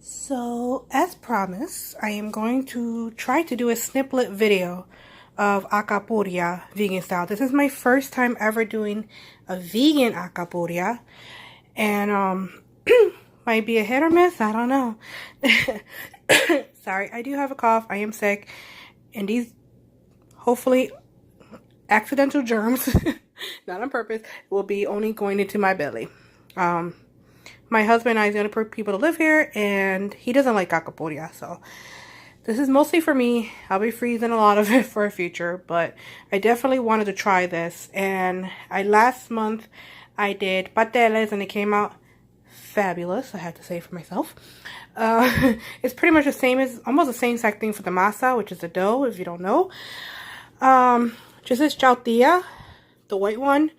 So, as promised, I am going to try to do a sniplet video of Alcapura vegan style. This is my first time ever doing a vegan Alcapura, and might be a hit or miss, I don't know. Sorry, I do have a cough, I am sick, and these, hopefully, accidental germs, not on purpose, will be only going into my belly. My husband and I is the only people to live here, and he doesn't like Alcapura, so this is mostly for me. I'll be freezing a lot of it for a future, but I definitely wanted to try this. And last month I did pateles, and it came out fabulous, I have to say for myself. It's pretty much the same as, almost the same exact thing for the masa, which is the dough, if you don't know. Just this chautilla, the white one.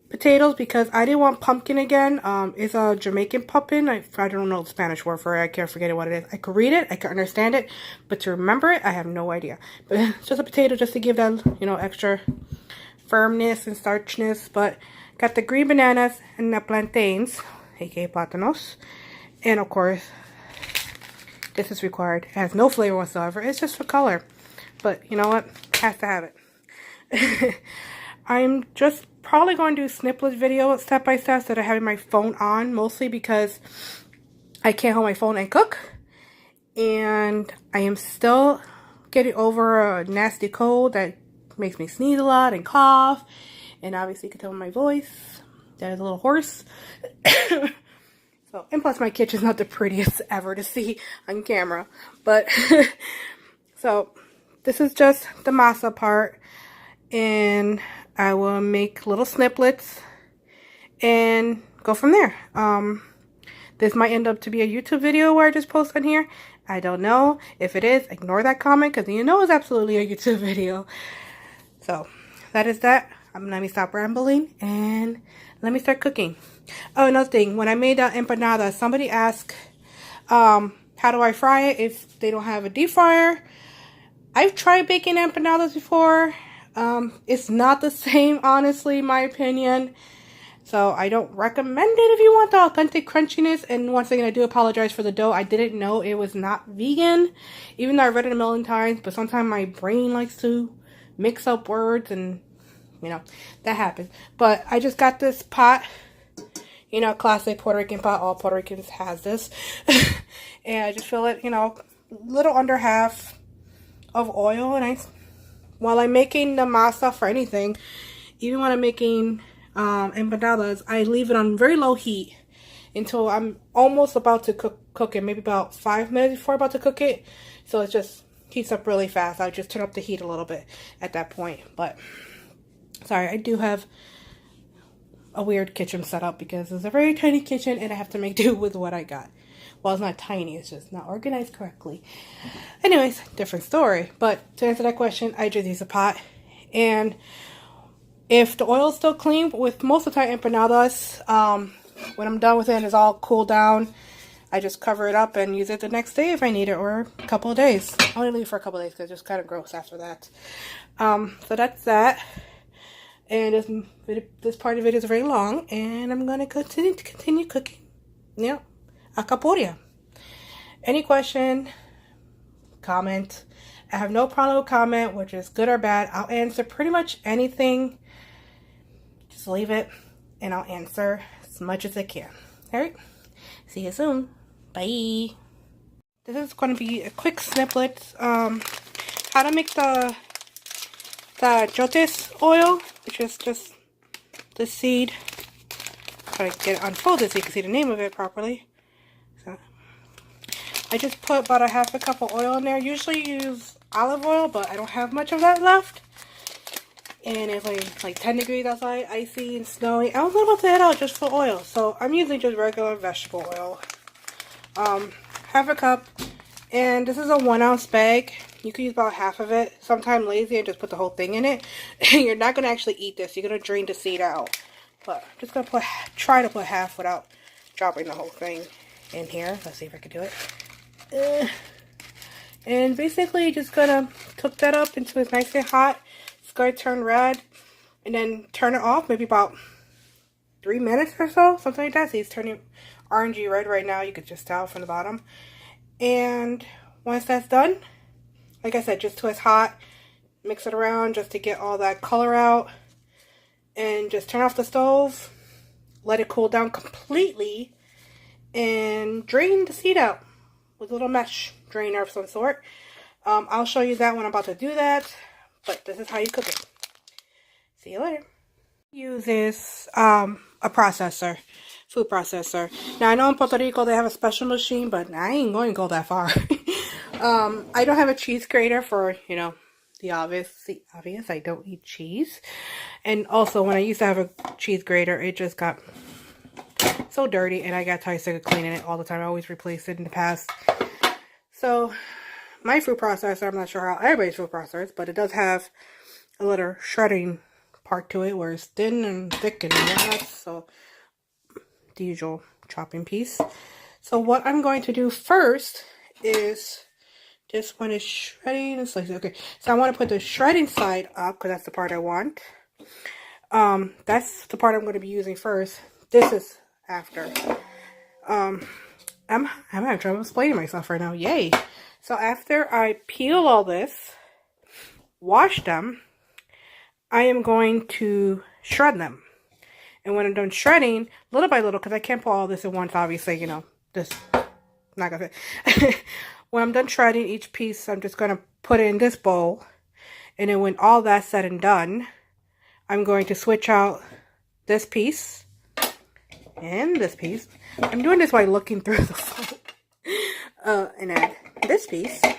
Potatoes, because I didn't want pumpkin again. It's a Jamaican pumpkin. I don't know the Spanish word for it. I can't forget what it is. I could read it, I could understand it, but to remember it, I have no idea. But it's just a potato, just to give that, you know, extra firmness and starchness. But got the green bananas and the plantains, aka plátanos, and of course, this is required. It has no flavor whatsoever. It's just for color. But you know what? Has to have it. I'm just probably going to do snippet video step by step instead of having my phone on, mostly because I can't hold my phone and cook, and I am still getting over a nasty cold that makes me sneeze a lot and cough, and obviously you can tell by my voice that is a little hoarse. So, and plus my kitchen's not the prettiest ever to see on camera, but so this is just the masa part, and I will make little snippets and go from there. This might end up to be a YouTube video where I just post on here. I don't know. If it is, ignore that comment, because you know it's absolutely a YouTube video. So that is that. Let me stop rambling and let me start cooking. Oh, another thing. When I made the empanada, somebody asked, how do I fry it if they don't have a deep fryer? I've tried baking empanadas before. It's not the same, honestly, in my opinion. So I don't recommend it if you want the authentic crunchiness. And once again, I do apologize for the dough. I didn't know it was not vegan, even though I read it a million times. But sometimes my brain likes to mix up words, and you know, that happens. But I just got this pot, you know, classic Puerto Rican pot. All Puerto Ricans has this. And I just fill it, you know, a little under half of oil, and while I'm making the masa for anything, even when I'm making empanadas, I leave it on very low heat until I'm almost about to cook it, maybe about 5 minutes before I'm about to cook it. So it just heats up really fast. I'll just turn up the heat a little bit at that point. But sorry, I do have a weird kitchen setup because it's a very tiny kitchen and I have to make do with what I got. Well, it's not tiny, it's just not organized correctly. Anyways, different story. But to answer that question, I just use a pot. And if the oil is still clean, with most of the time empanadas, when I'm done with it and it's all cooled down, I just cover it up and use it the next day if I need it, or a couple of days. I only leave it for a couple of days because it's just kind of gross after that. So that's that. And this part of the video is very long, and I'm going to continue cooking. Yeah. Alcapura. Any question, comment. I have no problem with comment, which is good or bad. I'll answer pretty much anything. Just leave it and I'll answer as much as I can. Alright, see you soon. Bye. This is going to be a quick snippet. How to make the jotes oil, which is just the seed. Try to get it unfolded so you can see the name of it properly. I just put about a half a cup of oil in there. Usually use olive oil, but I don't have much of that left. And it's like 10 degrees outside, icy and snowy. I was about to head out just for oil, so I'm using just regular vegetable oil. Half a cup, and this is a 1 ounce bag. You can use about half of it. Sometimes lazy and just put the whole thing in it. You're not gonna actually eat this. You're gonna drain the seed out. But I'm just gonna try to put half without dropping the whole thing in here. Let's see if I can do it. And basically just gonna cook that up until it's nice and hot. It's gonna turn red, and then turn it off maybe about 3 minutes or so, something like that. So it's turning orangey red right now. You could just tell from the bottom. And once that's done, like I said, just till it's hot, mix it around just to get all that color out. And just turn off the stove, let it cool down completely, and drain the seed out with a little mesh drainer of some sort. I'll show you that when I'm about to do that, but this is how you cook it. See you later. Use this a processor, food processor. Now I know in Puerto Rico they have a special machine, but I ain't going to go that far. I don't have a cheese grater for, you know, the obvious, I don't eat cheese. And also when I used to have a cheese grater, it just got so dirty and I got tired of cleaning it all the time. I always replaced it in the past. So my food processor, I'm not sure how everybody's food processor is, but it does have a little shredding part to it where it's thin and thick and whatnot. So the usual chopping piece. So what I'm going to do first is this one is shredding and slicing. Okay, so I want to put the shredding side up because that's the part I want. That's the part I'm going to be using first. This is after. I'm having trouble explaining myself right now. Yay! So after I peel all this, wash them, I am going to shred them. And when I'm done shredding, little by little, because I can't put all this at once, obviously, you know, this not gonna fit. When I'm done shredding each piece, I'm just gonna put it in this bowl. And then when all that's said and done, I'm going to switch out this piece and this piece. I'm doing this while looking through the phone. And add this piece. And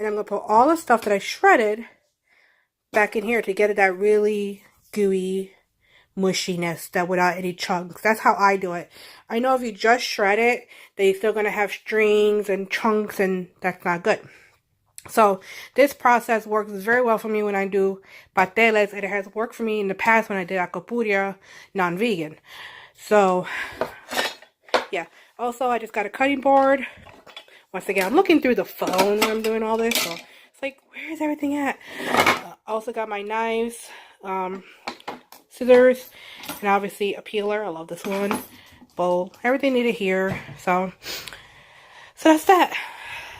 I'm going to put all the stuff that I shredded back in here to get it that really gooey mushiness that without any chunks. That's how I do it. I know if you just shred it, they're still going to have strings and chunks, and that's not good. So this process works very well for me when I do pasteles, and it has worked for me in the past when I did Alcapura non-vegan. So yeah. Also, I just got a cutting board. Once again, I'm looking through the phone when I'm doing all this, so it's like, where is everything at? Also got my knives, scissors, and obviously a peeler. I love this one. Bowl, everything needed here. So that's that.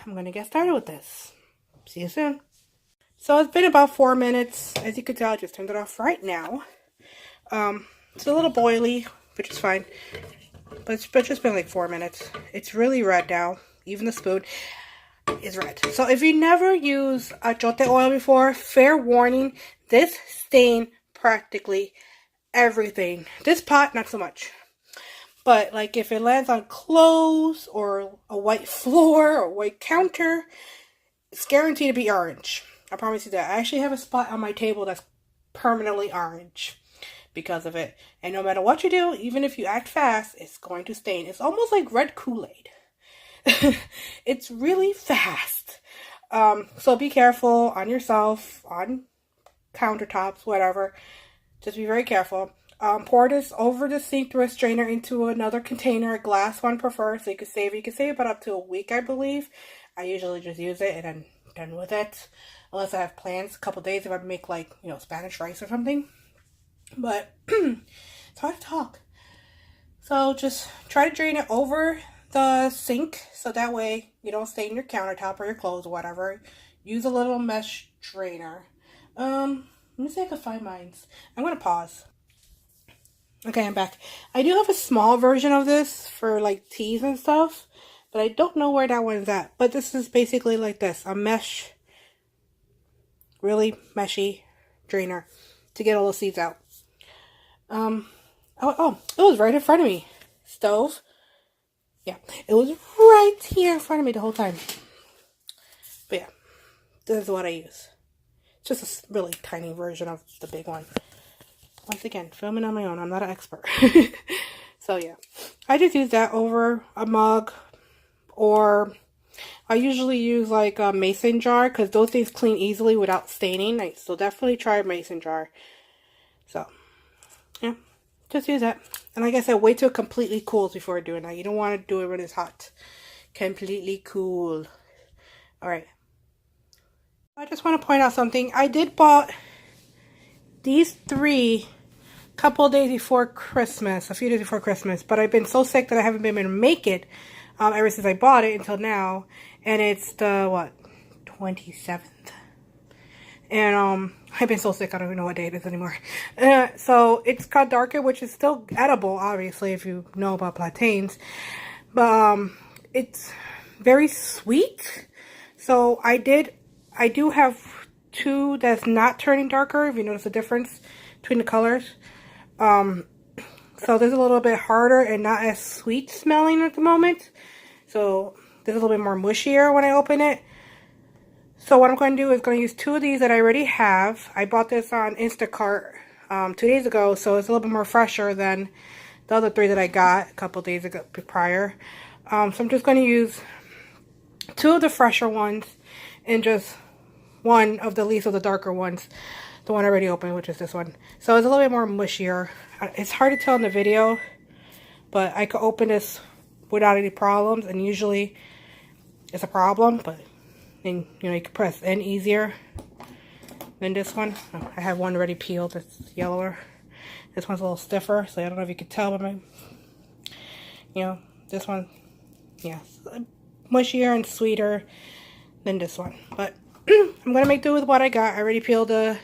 I'm gonna get started with this. See you soon. So it's been about 4 minutes. As you can tell, I just turned it off right now. It's a little boily, which is fine. But it's just been like 4 minutes. It's really red now. Even the spoon is red. So if you never used achote oil before, fair warning, this stained practically everything. This pot, not so much. But like if it lands on clothes or a white floor or white counter, it's guaranteed to be orange. I promise you that. I actually have a spot on my table that's permanently orange because of it. And no matter what you do, even if you act fast, it's going to stain. It's almost like red Kool-Aid. It's really fast. So be careful on yourself, on countertops, whatever. Just be very careful. Pour this over the sink through a strainer into another container, a glass one preferred, so you can save it. You can save it about up to a week, I believe. I usually just use it and I'm done with it. Unless I have plans, a couple days if I make like, you know, Spanish rice or something. But it's hard to talk. So just try to drain it over the sink so that way you don't stain your countertop or your clothes or whatever. Use a little mesh drainer. Let me see if I can find mine. I'm going to pause. Okay, I'm back. I do have a small version of this for like teas and stuff, but I don't know where that one's at. But this is basically like this, a mesh, really meshy drainer to get all the seeds out. Oh, it was right in front of me. Stove. Yeah, it was right here in front of me the whole time. But yeah, this is what I use. It's just a really tiny version of the big one. Once again, filming on my own. I'm not an expert. So yeah, I just use that over a mug, or I usually use like a mason jar because those things clean easily without staining. So definitely try a mason jar. So yeah, just use that. And like I said, wait till it completely cools before doing that. You don't want to do it when it's hot. Completely cool. Alright. I just want to point out something. I did bought these 3 couple of days before Christmas, a few days before Christmas, but I've been so sick that I haven't been able to make it ever since I bought it until now, and it's the, what, 27th, and I've been so sick I don't even know what day it is anymore. So it's got darker, which is still edible, obviously, if you know about plantains, but it's very sweet. So I do have two that's not turning darker, if you notice the difference between the colors. So this is a little bit harder and not as sweet smelling at the moment. So this is a little bit more mushier when I open it. So what I'm going to do is going to use two of these that I already have. I bought this on Instacart 2 days ago, so it's a little bit more fresher than the other three that I got a couple days ago prior. So I'm just going to use two of the fresher ones and just one of the least of the darker ones. The one I already opened, which is this one. So it's a little bit more mushier. It's hard to tell in the video, but I could open this without any problems, and usually it's a problem, but then, you know, you can press N easier than this one. Oh, I have one already peeled. It's yellower. This one's a little stiffer, so I don't know if you could tell by my, you know, this one, yeah, mushier and sweeter than this one. But I'm going to make do with what I got. I already peeled the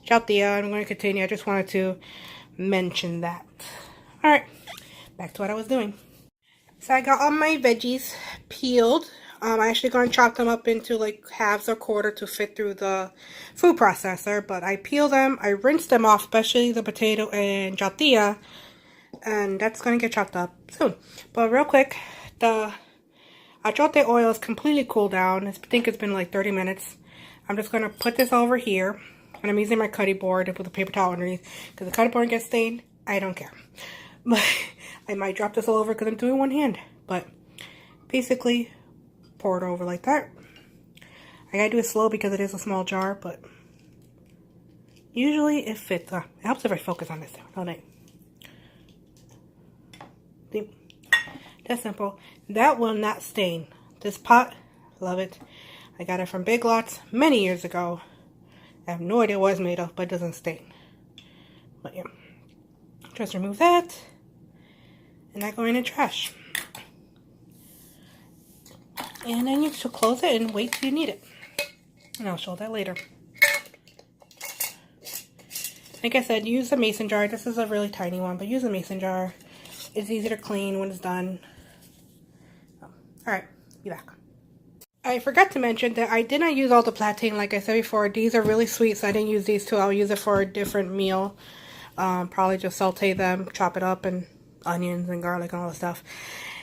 Chaltia. I'm going to continue. I just wanted to mention that. Alright, back to what I was doing. So I got all my veggies peeled. I'm actually going to chop them up into like halves or quarter to fit through the food processor. But I peel them, I rinse them off, especially the potato and Chaltia. And that's going to get chopped up soon. But real quick, the achote oil is completely cooled down. I think it's been like 30 minutes. I'm just going to put this over here. And I'm using my cutting board with a paper towel underneath. Because the cutting board gets stained, I don't care. But I might drop this all over because I'm doing one hand. But basically, pour it over like that. I gotta do it slow because it is a small jar, but usually it fits. It helps if I focus on this, don't it? See? That's simple. That will not stain. This pot, love it. I got it from Big Lots many years ago. I have no idea what it's made of, but it doesn't stain. But yeah. Just remove that. And that go in the trash. And then you should close it and wait till you need it. And I'll show that later. Like I said, use a mason jar. This is a really tiny one, but use a mason jar. It's easy to clean when it's done. Alright, be back. I forgot to mention that I did not use all the plantain like I said before. These are really sweet, so I didn't use these two. I'll use it for a different meal. Probably just saute them, chop it up, and onions and garlic and all that stuff.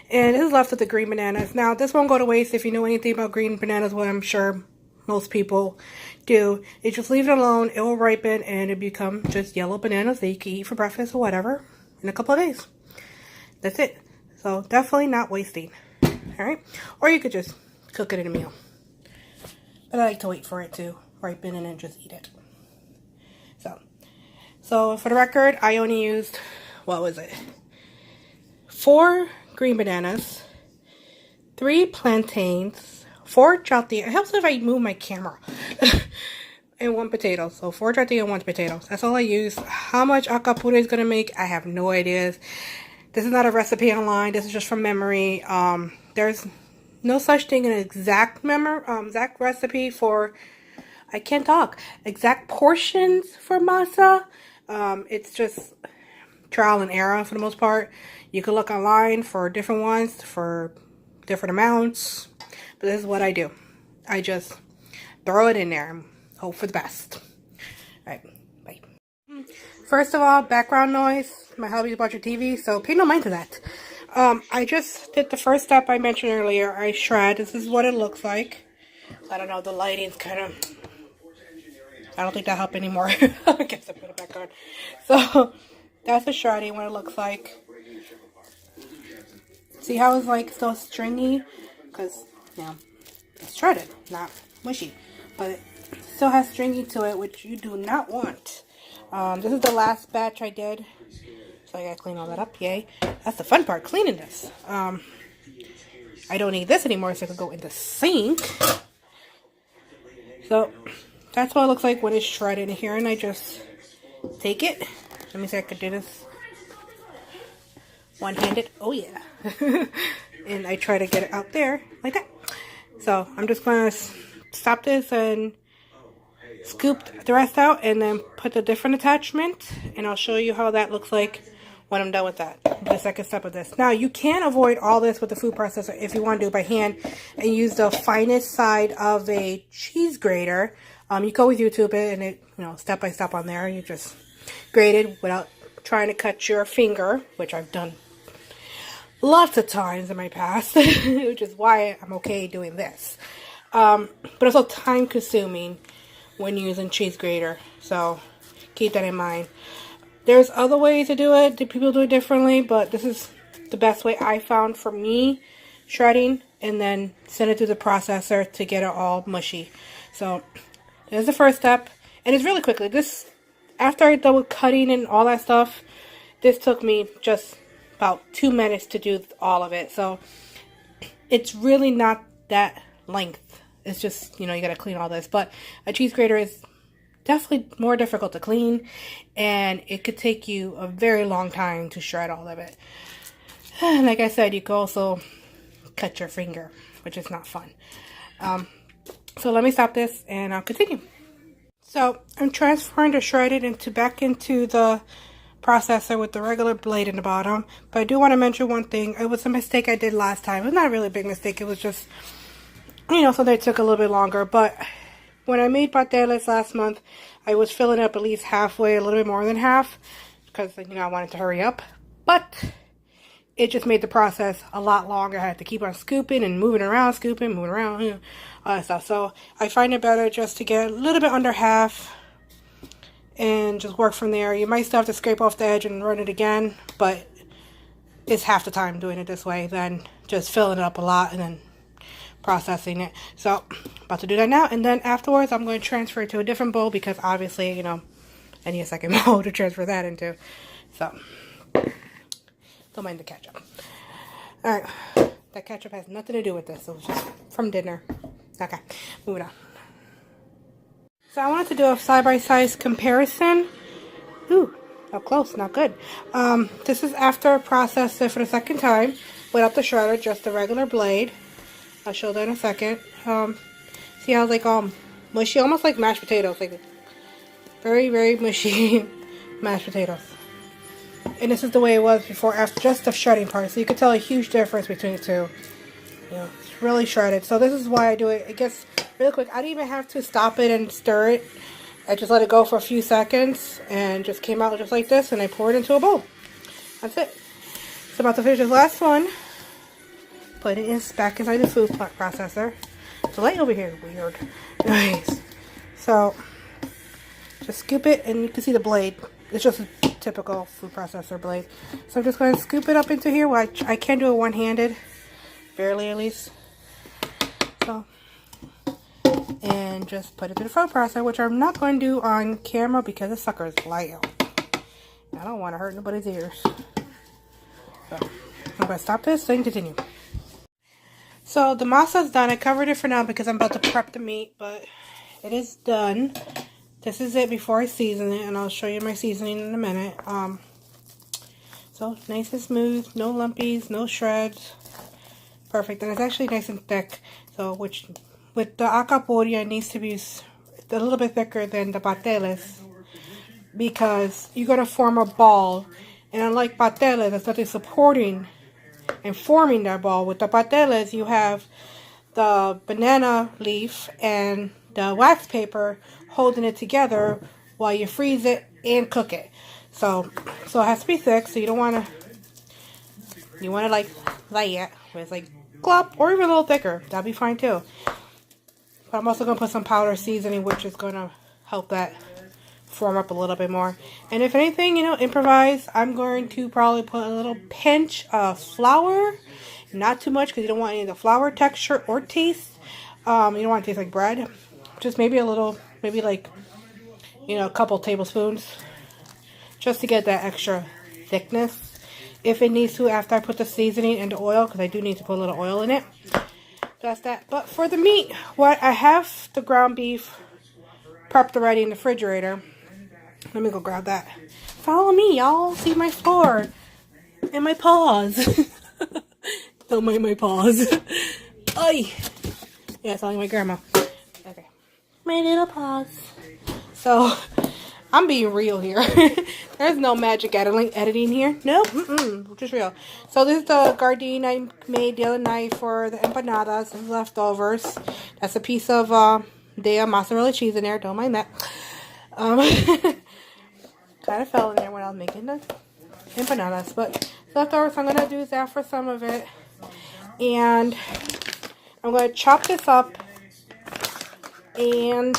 And this is left with the green bananas. Now, this won't go to waste. If you know anything about green bananas, what I'm sure most people do, is just leave it alone. It will ripen and it become just yellow bananas that you can eat for breakfast or whatever in a couple of days. That's it. So, definitely not wasting. Alright? Or you could just cook it in a meal. But I like to wait for it to ripen and then just eat it. So for the record, I only used, what was it? 4 green bananas, 3 plantains, 4 chaltia. It helps if I move my camera. And 1 potato. So 4 chaltia and 1 potatoes. That's all I use. How much Alcapura is going to make, I have no idea. This is not a recipe online. This is just from memory. There's no such thing as an exact exact recipe for, I can't talk, exact portions for masa. It's just trial and error for the most part. You can look online for different ones, for different amounts. But this is what I do. I just throw it in there and hope for the best. Alright, bye. First of all, background noise. My hubby's watching TV, so pay no mind to that. I just did the first step I mentioned earlier. I shred. This is what it looks like. I don't know, the lighting's kind of... I don't think that helped anymore. I guess I put it back on. So, that's the shredding, what it looks like. See how it's like still stringy? Because, yeah, it's shredded, not mushy. But it still has stringy to it, which you do not want. This is the last batch I did. So I gotta clean all that up, yay. That's the fun part, cleaning this. I don't need this anymore, so it can go in the sink. So... that's what it looks like when it's shredded in here, and I just take it, Let me see if I could do this one-handed. Oh yeah. And I try to get it out there like that. So I'm just going to stop this and scoop the rest out and then put the different attachment, and I'll show you how that looks like when I'm done with that. The second step of this. Now you can avoid all this with the food processor if you want to do it by hand and use the finest side of a cheese grater. You can always YouTube it and it, step by step on there. You just grate it without trying to cut your finger, which I've done lots of times in my past, which is why I'm okay doing this. But it's also time consuming when using cheese grater, so keep that in mind. There's other ways to do it. People do it differently, but this is the best way I found for me shredding, and then send it through the processor to get it all mushy. So there's the first step, and it's really quickly. This, after I done with cutting and all that stuff, this took me just about 2 minutes to do all of it. So it's really not that length. It's just, you gotta clean all this. But a cheese grater is definitely more difficult to clean, and it could take you a very long time to shred all of it. And like I said, you could also cut your finger, which is not fun. So let me stop this and I'll continue. So I'm transferring the shredded back into the processor with the regular blade in the bottom. But I do want to mention one thing. It was a mistake I did last time. It was not really a big mistake. It was just, something that took a little bit longer. But when I made pasteles last month, I was filling up at least halfway, a little bit more than half, because I wanted to hurry up. But it just made the process a lot longer. I had to keep on scooping and moving around, scooping, moving around, all that stuff. So I find it better just to get a little bit under half and just work from there. You might still have to scrape off the edge and run it again, but it's half the time doing it this way than just filling it up a lot and then processing it. So about to do that now, and then afterwards I'm going to transfer it to a different bowl, because obviously I need a second bowl to transfer that into. So don't mind the ketchup. Alright, that ketchup has nothing to do with this. It was just from dinner. Okay, moving on. So I wanted to do a side-by-side comparison. Ooh, up close, not good. This is after I processed it for the second time without the shredder, just the regular blade. I'll show that in a second. See how it's like all mushy, almost like mashed potatoes, like very, very mushy mashed potatoes. And this is the way it was before, after just the shredding part. So you could tell a huge difference between the two. It's really shredded. So this is why I do it. It gets really quick. I didn't even have to stop it and stir it. I just let it go for a few seconds and just came out just like this, and I poured it into a bowl. That's it. So about to finish this last one. Put it back inside the food processor. The light over here is weird. Nice. So just scoop it, and you can see the blade. It's just a typical food processor blade. So I'm just going to scoop it up into here. Well, I can do it one-handed, barely at least. So, and just put it through the food processor, which I'm not going to do on camera because this sucker is loud. I don't want to hurt nobody's ears. So I'm going to stop this and continue. So the masa's done. I covered it for now because I'm about to prep the meat, but it is done. This is it before I season it, and I'll show you my seasoning in a minute. So nice and smooth, no lumpies, no shreds. Perfect, and it's actually nice and thick. So which with the Alcapura, it needs to be a little bit thicker than the pasteles, because you're gonna form a ball, and unlike pasteles, there's nothing supporting and forming that ball. With the pasteles, you have the banana leaf and the wax paper holding it together while you freeze it and cook it. So it has to be thick. So you don't want to. You want it like that, where it's like glop, or even a little thicker. That'd be fine too. But I'm also gonna put some powder seasoning, which is gonna help that form up a little bit more. And if anything, improvise. I'm going to probably put a little pinch of flour, not too much, because you don't want any of the flour texture or taste. You don't want it to taste like bread. Just maybe a little, maybe like, a couple tablespoons, just to get that extra thickness. If it needs to, after I put the seasoning and the oil, because I do need to put a little oil in it. That's that. But for the meat, what I have the ground beef prepped already in the refrigerator. Let me go grab that. Follow me, y'all. See my floor and my paws. Don't mind my paws. Ay. Yeah, it's only my grandma. Okay. My little paws. So, I'm being real here. There's no magic editing here. Nope. Just real. So, this is the gardine I made the other night for the empanadas and leftovers. That's a piece of mozzarella cheese in there. Don't mind that. Kind of fell in there when I was making the empanadas. But leftovers, I'm going to do that for some of it. And I'm going to chop this up. And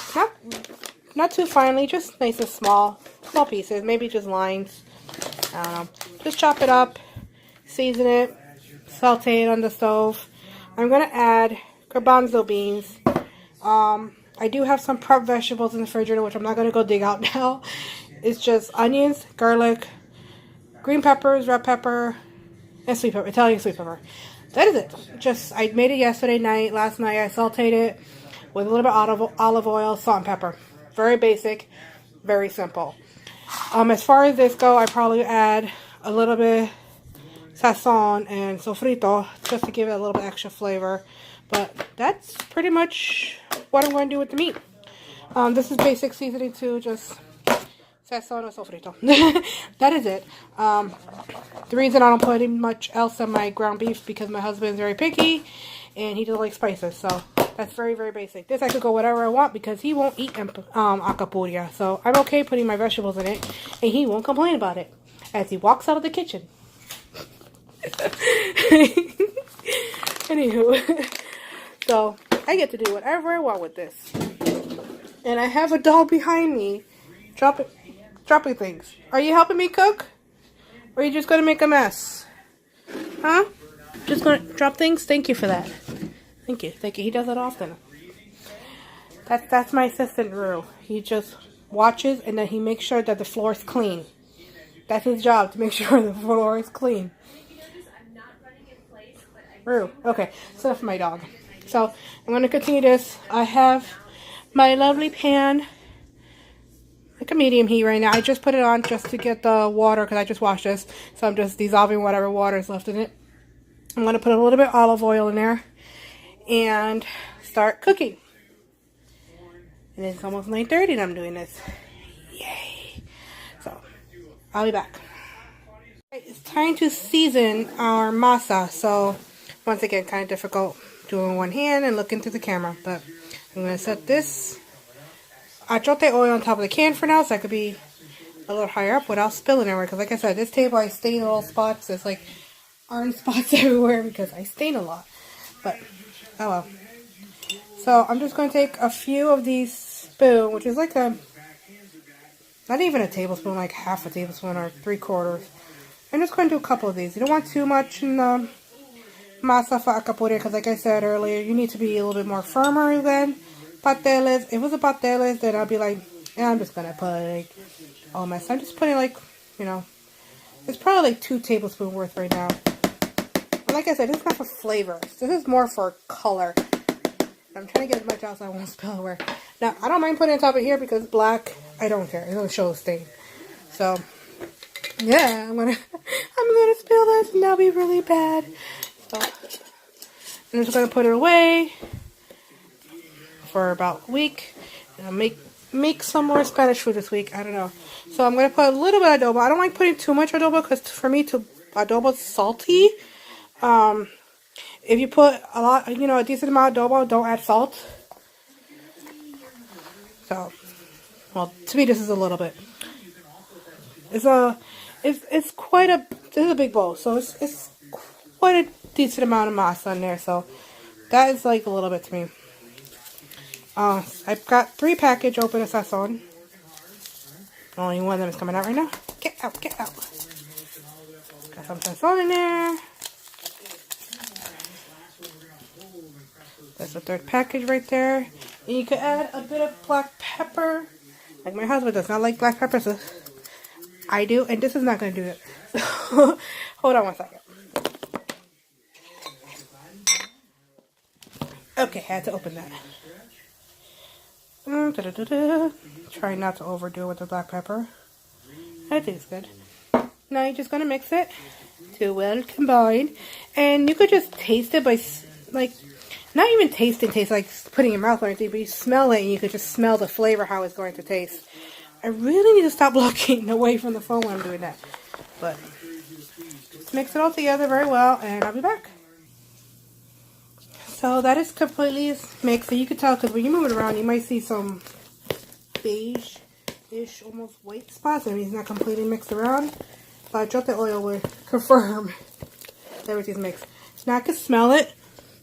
not too finely, just nice and small pieces, maybe just lines. I don't know. Just chop it up, season it, saute it on the stove. I'm gonna add garbanzo beans. I do have some prep vegetables in the refrigerator, which I'm not gonna go dig out now. It's just onions, garlic, green peppers, red pepper, and sweet pepper, Italian sweet pepper. That is it. I made it yesterday night. Last night I sauteed it with a little bit of olive oil, salt, and pepper. Very basic, very simple. As far as this go, I probably add a little bit sazon and sofrito just to give it a little bit extra flavor. But that's pretty much what I'm going to do with the meat. This is basic seasoning too, just sazon and sofrito. That is it. The reason I don't put much else in my ground beef because my husband is very picky and he doesn't like spices. So that's very, very basic. This I could go whatever I want because he won't eat Alcapura. So I'm okay putting my vegetables in it and he won't complain about it as he walks out of the kitchen. Anywho, so I get to do whatever I want with this. And I have a dog behind me dropping things. Are you helping me cook? Or are you just going to make a mess? Huh? Just going to drop things? Thank you for that. Thank you. He does it often. That's my assistant, Rue. He just watches and then he makes sure that the floor is clean. That's his job, to make sure the floor is clean. Rue. Okay, so that's my dog. So I'm going to continue this. I have my lovely pan, like a medium heat right now. I just put it on just to get the water because I just washed this. So I'm just dissolving whatever water is left in it. I'm going to put a little bit of olive oil in there and start cooking. And it's almost 9:30 and I'm doing this. Yay. So I'll be back. It's time to season our masa. So once again, kind of difficult doing one hand and looking through the camera. But I'm going to set this achote oil on top of the can for now so I could be a little higher up without spilling everywhere. Because like I said, this table I stain little spots. There's like orange spots everywhere because I stain a lot. But oh well. So I'm just going to take a few of these spoons, which is like not even a tablespoon, like half a tablespoon or 3/4. I'm just going to do a couple of these. You don't want too much in the masa for Alcapura because like I said earlier, you need to be a little bit more firmer than pateles. If it was a pateles, then I'd be like, yeah, I'm just going to put like all my stuff. I'm just putting like, you know, it's probably like 2 tablespoons worth right now. And like I said, this is not for flavor. This is more for color. I'm trying to get as much out so I won't spill everywhere. Now, I don't mind putting it on top of here because black, I don't care. It doesn't show a stain. So, yeah, I'm gonna spill this and that'll be really bad. So, I'm just gonna put it away for about a week. And I'll make some more Spanish food this week. I don't know. So I'm gonna put a little bit of adobo. I don't like putting too much adobo because for me, adobo is salty. If you put a lot, you know, a decent amount of adobo, don't add salt. So, well, to me, this is a little bit. It's quite a. This is a big bowl, so it's quite a decent amount of masa in there. So that is like a little bit to me. I've got 3 packages open of sazon. Only one of them is coming out right now. Get out, get out. Got some sazon in there. That's the 3rd package right there. And you could add a bit of black pepper. Like my husband does not like black pepper, so I do. And this is not going to do it. Hold on one second. Okay, I had to open that. Try not to overdo it with the black pepper. I think it's good. Now you're just going to mix it to well combine. And you could just taste it by, like, not even taste like putting it in your mouth or anything, but you smell it and you could just smell the flavor, how it's going to taste. I really need to stop looking away from the phone when I'm doing that. But just mix it all together very well and I'll be back. So that is completely mixed. So you can tell because when you move it around, you might see some beige-ish, almost white spots. I mean, it's not completely mixed around. But I dropped the oil will confirm everything's mixed. Now I can smell it.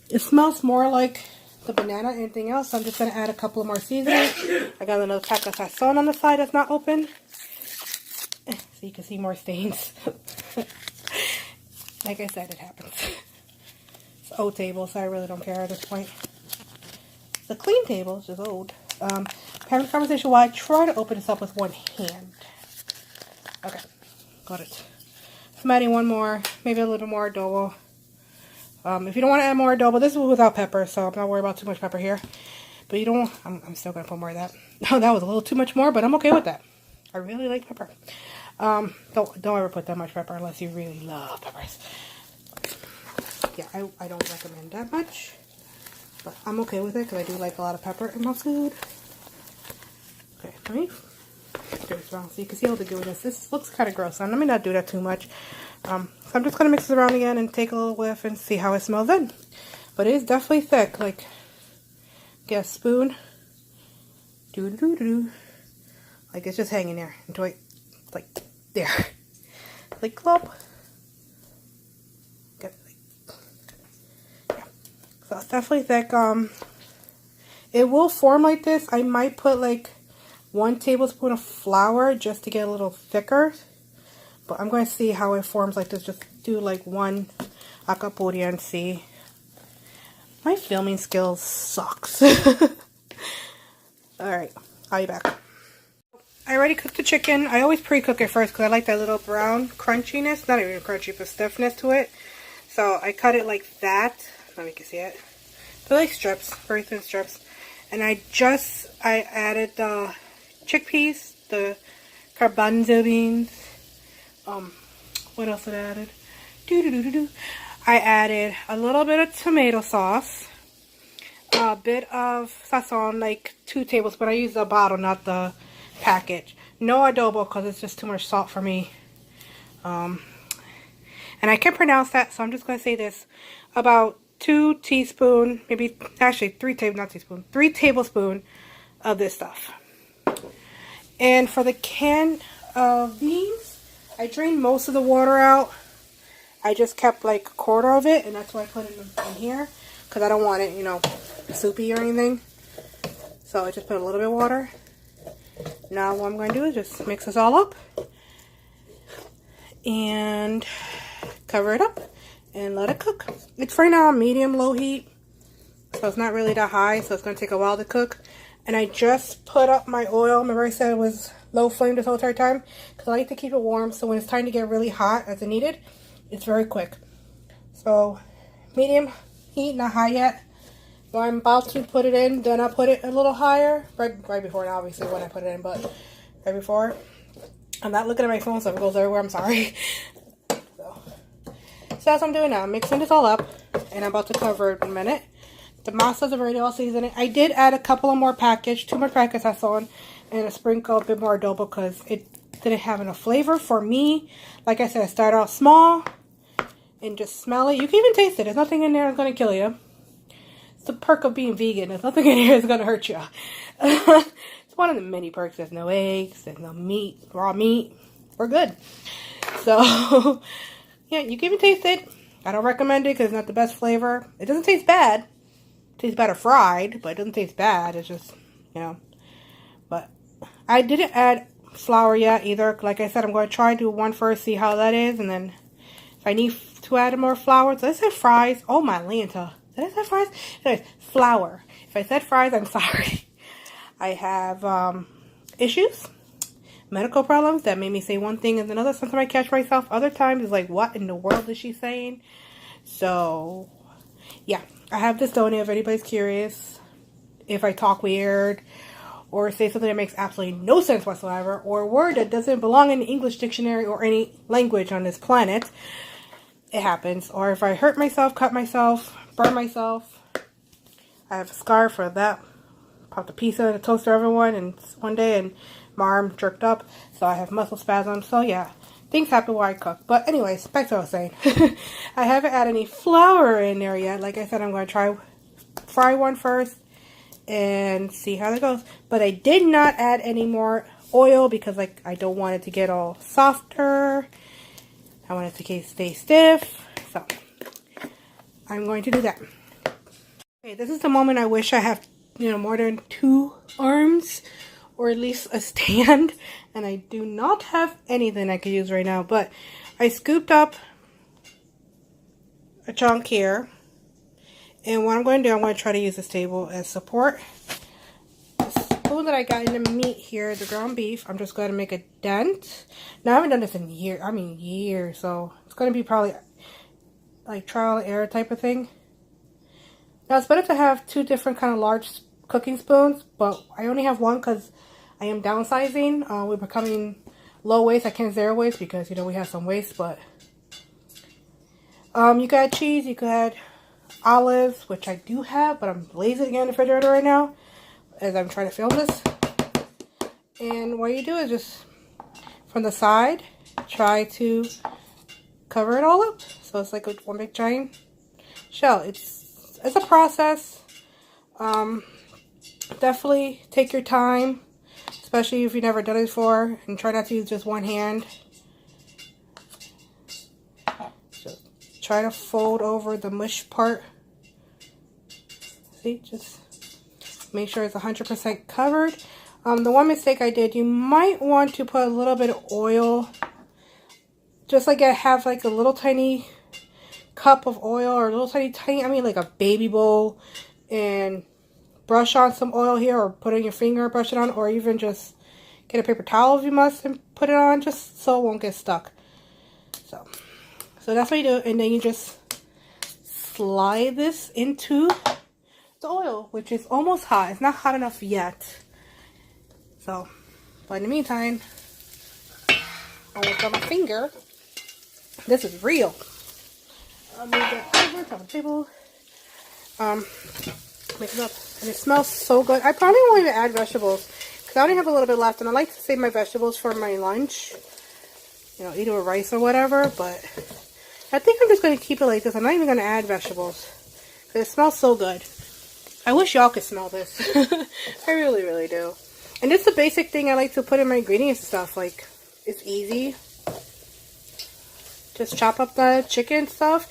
It smells more like the banana than anything else. So I'm just going to add a couple of more seasonings. I got another pack of sazon on the side that's not open. So you can see more stains. Like I said, it happens. It's an old table, so I really don't care at this point. It's a clean table, it's just old. Having a conversation while I try to open this up with one hand. Okay, got it. So I'm adding one more, maybe a little more adobo. If you don't want to add more adobo, this is without pepper, so I'm not worried about too much pepper here. But you don't, I'm still going to put more of that. Oh, that was a little too much more, but I'm okay with that. I really like pepper. Don't ever put that much pepper unless you really love peppers. Yeah, I don't recommend that much, but I'm okay with it because I do like a lot of pepper in my food. Okay, let me do this around so you can see all the goodness. This looks kind of gross, so let me not do that too much. So I'm just going to mix it around again and take a little whiff and see how it smells then. But it is definitely thick, like, get a spoon, like it's just hanging there until it, like, there, like clump. So it's definitely thick. It will form like this. I might put like 1 tablespoon of flour just to get a little thicker. But I'm going to see how it forms like this. Just do like 1 Alcapura and see. My filming skills sucks. Alright, I'll be back. I already cooked the chicken. I always pre-cook it first because I like that little brown crunchiness. Not even crunchy, but stiffness to it. So I cut it like that. Let me see it. They're like strips, very thin strips. And I added the chickpeas, the garbanzo beans. What else did I added? I added a little bit of tomato sauce, a bit of sazon, like 2 tablespoons. I use the bottle, not the package. No adobo because it's just too much salt for me. And I can't pronounce that, so I'm just going to say this. About 2 teaspoons, maybe, actually 3 tablespoons of this stuff. And for the can of beans, I drained most of the water out. I just kept like 1/4 of it, and that's why I put it in here. Because I don't want it, you know, soupy or anything. So I just put a little bit of water. Now what I'm going to do is just mix this all up. And cover it up. And let it cook. It's right now on medium-low heat. So it's not really that high. So it's going to take a while to cook. And I just put up my oil. Remember I said it was low flame this whole entire time? Because I like to keep it warm. So when it's time to get really hot as it needed, it's very quick. So medium heat, not high yet. So I'm about to put it in. Then I'll put it a little higher. Right before now, obviously, when I put it in. But right before. I'm not looking at my phone, so if it goes everywhere, I'm sorry. So that's what I'm doing now. I'm mixing this all up, and I'm about to cover it in a minute. The masa's already all seasoned. I did add a couple of more packets, 2 more packets I saw, and a sprinkle, a bit more adobo because it didn't have enough flavor for me. Like I said, I started out small and just smell it. You can even taste it. There's nothing in there that's going to kill you. It's the perk of being vegan. There's nothing in here that's going to hurt you. It's one of the many perks. There's no eggs. There's no meat, raw meat. We're good. So... yeah, you can even taste it. I don't recommend it because it's not the best flavor. It doesn't taste bad. It tastes better fried, but it doesn't taste bad. It's just, you know. But I didn't add flour yet either. Like I said, I'm going to try to do one first, see how that is. And then if I need to add more flour. So I said fries. Oh, my Lanta. Did I say fries? Anyways, flour. If I said fries, I'm sorry. I have issues. Medical problems that made me say one thing and another. Sometimes I catch myself. Other times it's like, what in the world is she saying? So, yeah. I have this donut if anybody's curious. If I talk weird or say something that makes absolutely no sense whatsoever, or a word that doesn't belong in the English dictionary or any language on this planet, it happens. Or if I hurt myself, cut myself, burn myself, I have a scar for that. Popped a pizza in a toaster oven one day and my arm jerked up, so I have muscle spasms. So yeah, things happen while I cook. But anyways, back to what I was saying. I haven't added any flour in there yet. Like I said, I'm going to fry one first and see how that goes. But I did not add any more oil because like I don't want it to get all softer. I want it to stay stiff. So I'm going to do that. Okay, this is the moment I wish I have, more than 2 arms, or at least a stand, and I do not have anything I could use right now, but I scooped up a chunk here, and what I'm going to do, I'm going to try to use this table as support. The spoon that I got in the meat here, the ground beef, I'm just going to make a dent. Now, I haven't done this in years, so it's going to be probably like trial and error type of thing. Now, it's better to have 2 different kind of large cooking spoons, but I only have one because I am downsizing. We're becoming low waste. I can't 0 waste because, we have some waste, but you could add cheese, you could add olives, which I do have, but I'm lazy to get in the refrigerator right now as I'm trying to film this. And what you do is just from the side, try to cover it all up. So it's like one big giant shell. It's a process. Definitely take your time, especially if you've never done it before, and try not to use just one hand. Just try to fold over the mush part. See, just make sure it's 100% covered. The one mistake I did, you might want to put a little bit of oil, just like I have like a little tiny cup of oil, or a little tiny, like a baby bowl, and brush on some oil here, or put it in your finger, brush it on, or even just get a paper towel if you must and put it on, just so it won't get stuck. So that's what you do, and then you just slide this into the oil, which is almost hot. It's not hot enough yet. So, but in the meantime, I will grab my finger. This is real. I'll move that over top of the table. Mix it up, and it smells so good. I probably won't even add vegetables because I only have a little bit left, and I like to save my vegetables for my lunch, eat it with rice or whatever. But I think I'm just going to keep it like this. I'm not even going to add vegetables because it smells so good. I wish y'all could smell this. I really, really do. And it's the basic thing I like to put in my ingredients and stuff. Like, it's easy. Just chop up the chicken stuff.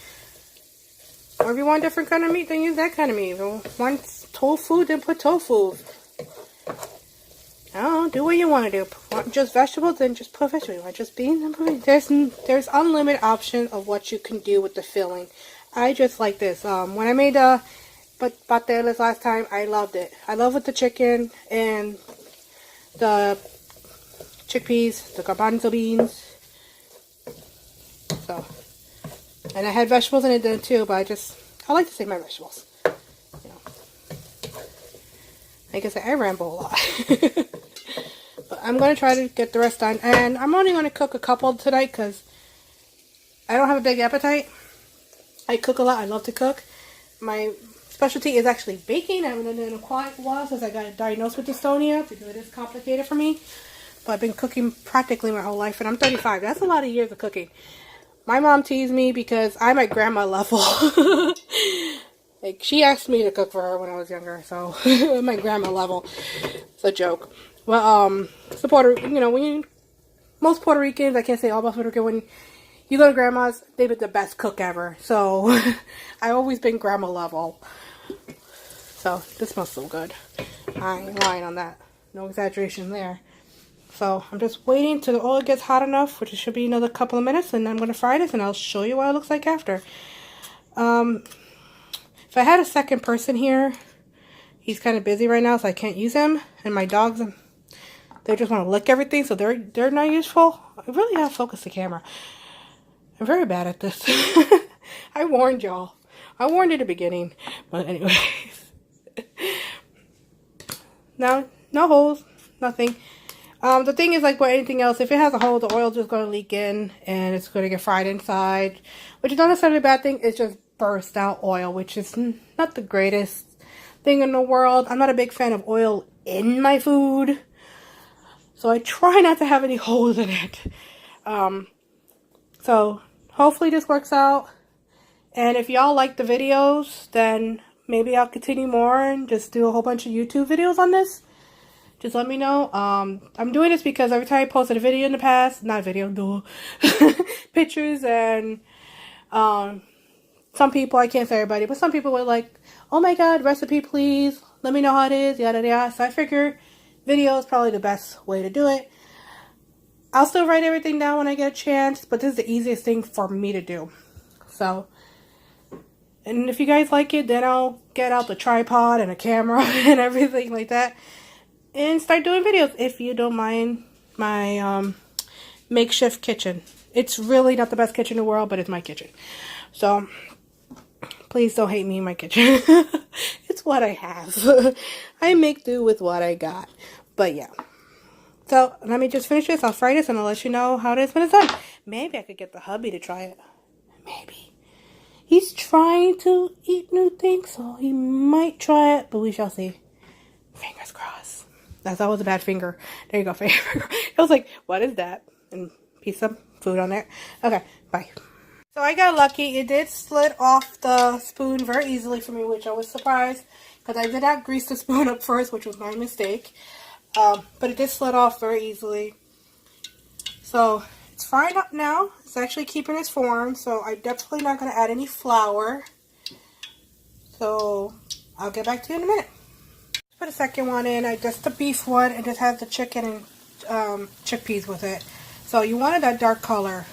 Or if you want a different kind of meat, then use that kind of meat. If you want tofu, then put tofu. I don't know, do what you want to do. Want just vegetables, then just put vegetables. Want just beans, then put beans. There's unlimited option of what you can do with the filling. I just like this. When I made pateles last time, I loved it. I love with the chicken and the chickpeas, the garbanzo beans. So, and I had vegetables in it then too, but I like to save my vegetables. Like I said, I ramble a lot. But I'm going to try to get the rest done. And I'm only going to cook a couple tonight because I don't have a big appetite. I cook a lot. I love to cook. My specialty is actually baking. I haven't done it in a while since I got diagnosed with dystonia because it is complicated for me. But I've been cooking practically my whole life, and I'm 35. That's a lot of years of cooking. My mom teased me because I'm at grandma level. Like, she asked me to cook for her when I was younger, so I'm at grandma level. It's a joke. Well, so most Puerto Ricans, I can't say all about Puerto Rican, when you go to grandma's, they've been the best cook ever. So, I've always been grandma level. So, this smells so good. I ain't lying on that. No exaggeration there. So, I'm just waiting till the oil gets hot enough, which it should be another couple of minutes, and then I'm going to fry this, and I'll show you what it looks like after. If I had a second person here, he's kind of busy right now, so I can't use him, and my dogs, they just want to lick everything, so they're not useful. I really have to focus the camera. I'm very bad at this. I warned y'all. I warned you at the beginning, but anyways. Now No holes, nothing. The thing is, like with anything else, if it has a hole, the oil's just going to leak in and it's going to get fried inside, which is not necessarily a bad thing. It's just burst out oil, which is not the greatest thing in the world. I'm not a big fan of oil in my food, so I try not to have any holes in it. So hopefully this works out. And if y'all like the videos, then maybe I'll continue more and just do a whole bunch of YouTube videos on this. Just let me know. I'm doing this because every time I posted a video in the past, not a video, no, pictures, and some people, I can't say everybody, but some people were like, oh my god, recipe please, let me know how it is, yada yada. So I figure video is probably the best way to do it. I'll still write everything down when I get a chance, but this is the easiest thing for me to do. So, and if you guys like it, then I'll get out the tripod and a camera and everything like that and start doing videos, if you don't mind my makeshift kitchen. It's really not the best kitchen in the world, but it's my kitchen. So, please don't hate me in my kitchen. It's what I have. I make do with what I got. But yeah. So, let me just finish this. I'll fry this and I'll let you know how it is when it's done. Maybe I could get the hubby to try it. Maybe. He's trying to eat new things, so he might try it, but we shall see. Fingers crossed. That was a bad finger. There you go, finger. I was like, what is that? And piece of food on there. Okay, bye. So I got lucky. It did slid off the spoon very easily for me, which I was surprised, because I did not grease the spoon up first, which was my mistake. But it did slid off very easily. So it's frying up now. It's actually keeping its form, so I'm definitely not going to add any flour. So I'll get back to you in a minute. Put a second one in. I just the beef one, and just have the chicken and chickpeas with it. So you wanted that dark color.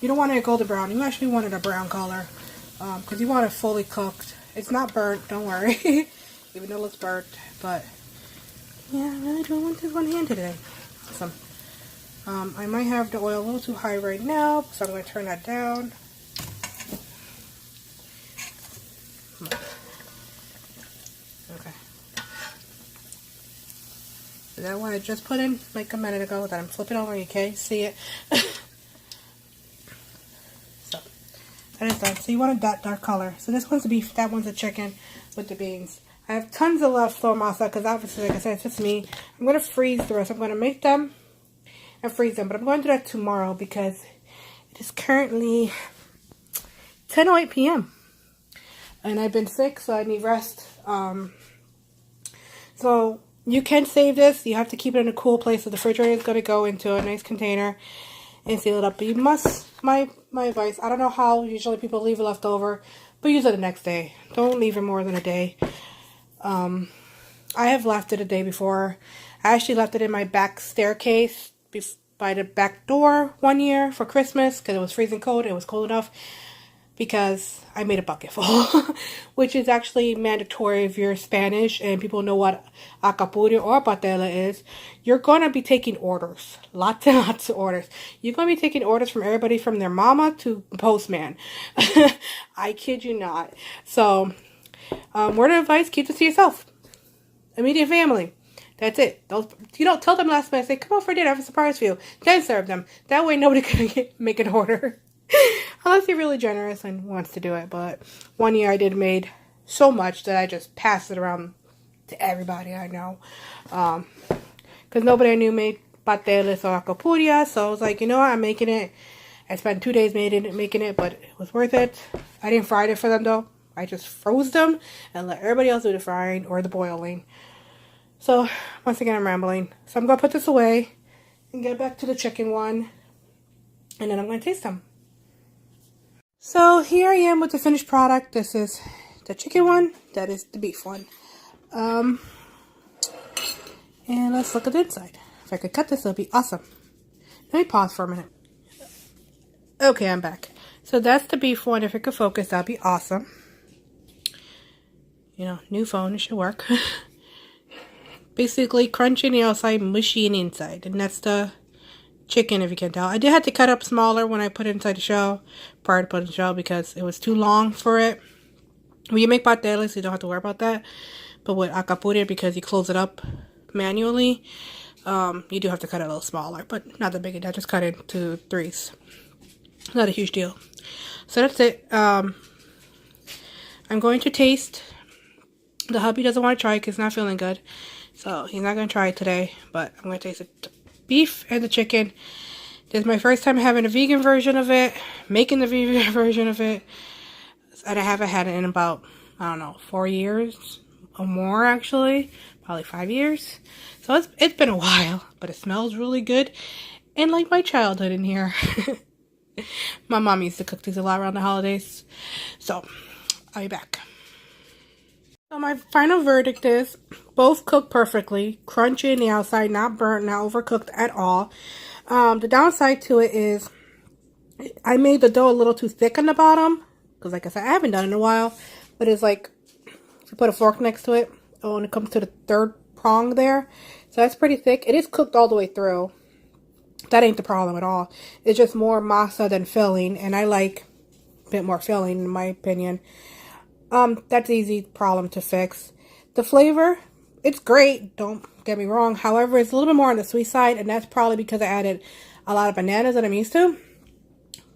You don't want it golden brown. You actually wanted a brown color, because you want it fully cooked. It's not burnt. Don't worry, even though it looks burnt. But yeah, I really don't want this one hand today. Awesome. I might have the oil a little too high right now, so I'm going to turn that down. Okay. Is that what I just put in like a minute ago that I'm flipping over? You can't see it. So, that is done. So you wanted that dark color. So this one's the beef, that one's the chicken with the beans. I have tons of leftover masa because obviously, like I said, it's just me. I'm going to freeze the rest. I'm going to make them and freeze them. But I'm going to do that tomorrow because it is currently 10:08 p.m. And I've been sick, so I need rest. So you can save this. You have to keep it in a cool place. So the refrigerator is going to go into a nice container and seal it up. But you must, my advice, I don't know how usually people leave it left over, but use it the next day. Don't leave it more than a day. I have left it a day before. I actually left it in my back staircase by the back door one year for Christmas because it was freezing cold. It was cold enough because I made a bucket full, which is actually mandatory if you're Spanish and people know what Alcapura or patela is. You're going to be taking orders. Lots and lots of orders. You're going to be taking orders from everybody from their mama to postman. I kid you not. So, word of advice, keep this to yourself. Immediate family. That's it. You don't tell them last minute. Say, come over for dinner. I have a surprise for you. Then serve them. That way nobody can make an order. Unless you're really generous and wants to do it. But one year I made so much that I just passed it around to everybody I know. Because nobody I knew made pasteles or alcapurria. So I was like, you know what? I'm making it. I spent 2 days making it, but it was worth it. I didn't fry it for them though. I just froze them and let everybody else do the frying or the boiling. So, once again, I'm rambling. So, I'm going to put this away and get back to the chicken one. And then I'm going to taste them. So, here I am with the finished product. This is the chicken one. That is the beef one. And let's look at the inside. If I could cut this, it would be awesome. Let me pause for a minute. Okay, I'm back. So, that's the beef one. If it could focus, that would be awesome. You know, new phone, it should work. Basically crunchy on the outside, mushy on the inside. And that's the chicken, if you can tell. I did have to cut up smaller when I put it inside the shell, prior to putting it in the shell, because it was too long for it. When you make pasteles, you don't have to worry about that. But with alcapurria, because you close it up, manually. You do have to cut it a little smaller, but not that big a deal. Just cut it into threes. Not a huge deal. So that's it. I'm going to taste. The hubby doesn't want to try because he's not feeling good. So he's not going to try it today. But I'm going to taste the beef and the chicken. This is my first time having a vegan version of it. Making the vegan version of it. And I haven't had it in about, I don't know, 4 years or more actually. Probably 5 years. So it's been a while. But it smells really good. And like my childhood in here. My mom used to cook these a lot around the holidays. So, I'll be back. So my final verdict is, both cooked perfectly. Crunchy on the outside, not burnt, not overcooked at all. The downside to it is, I made the dough a little too thick on the bottom. Because like I said, I haven't done it in a while. But it's like, if you put a fork next to it, when it comes to the third prong there. So that's pretty thick. It is cooked all the way through. That ain't the problem at all. It's just more masa than filling. And I like a bit more filling, in my opinion. That's an easy problem to fix. The flavor, it's great. Don't get me wrong. However, it's a little bit more on the sweet side. And that's probably because I added a lot of bananas that I'm used to.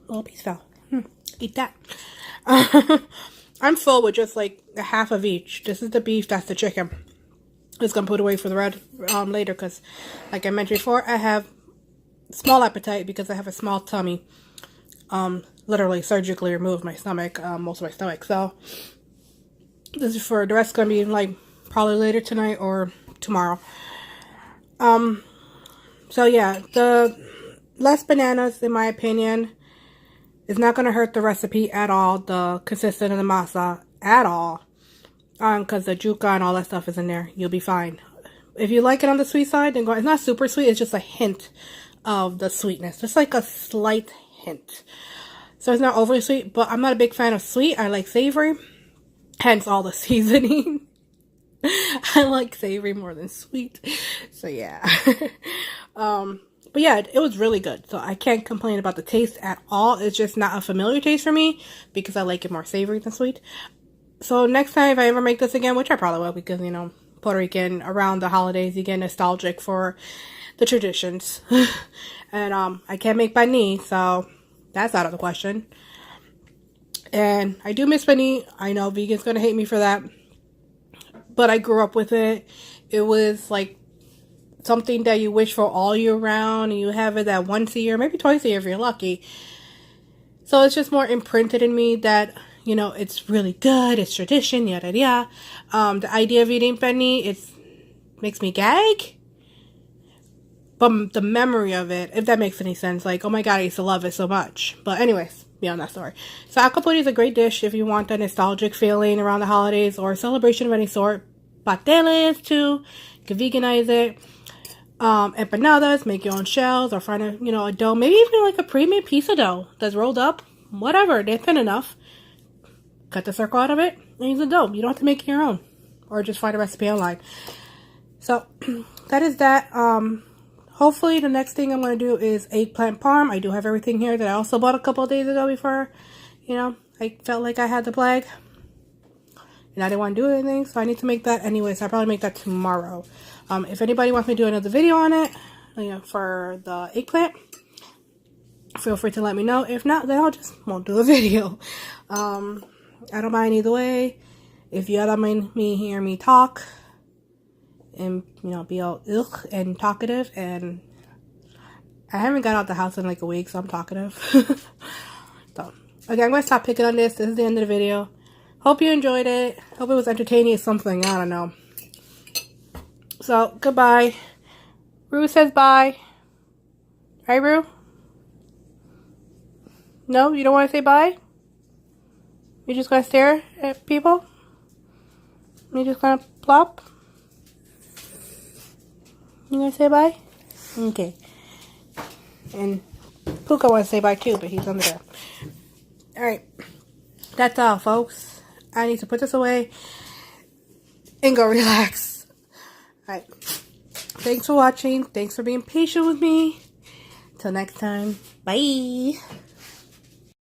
Little piece fell. Eat that. I'm full with just like a half of each. This is the beef. That's the chicken. Just going to put away for the red later. Because like I mentioned before, I have small appetite because I have a small tummy. Literally surgically removed my stomach, most of my stomach. So this is for the rest. Gonna be like probably later tonight or tomorrow. So yeah, the less bananas, in my opinion, is not gonna hurt the recipe at all. The consistency of the masa at all, because the juca and all that stuff is in there. You'll be fine. If you like it on the sweet side, then go. It's not super sweet. It's just a hint of the sweetness, just like a slight hint. So it's not overly sweet, but I'm not a big fan of sweet. I like savory, hence all the seasoning. I like savory more than sweet. So yeah. But yeah, it was really good. So I can't complain about the taste at all. It's just not a familiar taste for me because I like it more savory than sweet. So next time if I ever make this again, which I probably will because, you know, Puerto Rican, around the holidays, you get nostalgic for the traditions. And I can't make bani, so that's out of the question. And I do miss bani. I know vegans gonna hate me for that, but I grew up with it. It was like something that you wish for all year round, and you have it that once a year, maybe twice a year if you're lucky. So it's just more imprinted in me that, you know, it's really good, it's tradition, yada yada. The idea of eating bani, it makes me gag. But the memory of it, if that makes any sense, like, oh my god, I used to love it so much. But anyways, beyond that story. So Alcapura is a great dish if you want a nostalgic feeling around the holidays or a celebration of any sort. Pasteles too, you can veganize it. Empanadas, make your own shells or find a, you know, a dough. Maybe even like a pre-made pizza dough that's rolled up. Whatever, they're thin enough. Cut the circle out of it and use the dough. You don't have to make your own. Or just find a recipe online. So, that is that. Hopefully the next thing I'm going to do is eggplant parm. I do have everything here that I also bought a couple of days ago before, you know, I felt like I had the plague. And I didn't want to do anything, so I need to make that anyway. So I'll probably make that tomorrow. If anybody wants me to do another video on it, you know, for the eggplant, feel free to let me know. If not, then I'll just won't do a video. I don't mind either way. If you don't mind me hear me talk, and, you know, be all ugh and talkative, and I haven't got out the house in like a week, so I'm talkative. So, okay, I'm going to stop picking on this. This is the end of the video. Hope you enjoyed it. Hope it was entertaining or something. I don't know. So, goodbye. Rue says bye. Right, Rue? No, you don't want to say bye? You're just going to stare at people? You're just going to plop? You gonna say bye? Okay. And Puka wants to say bye too, but he's under there. Alright. That's all, folks. I need to put this away and go relax. Alright. Thanks for watching. Thanks for being patient with me. Till next time. Bye.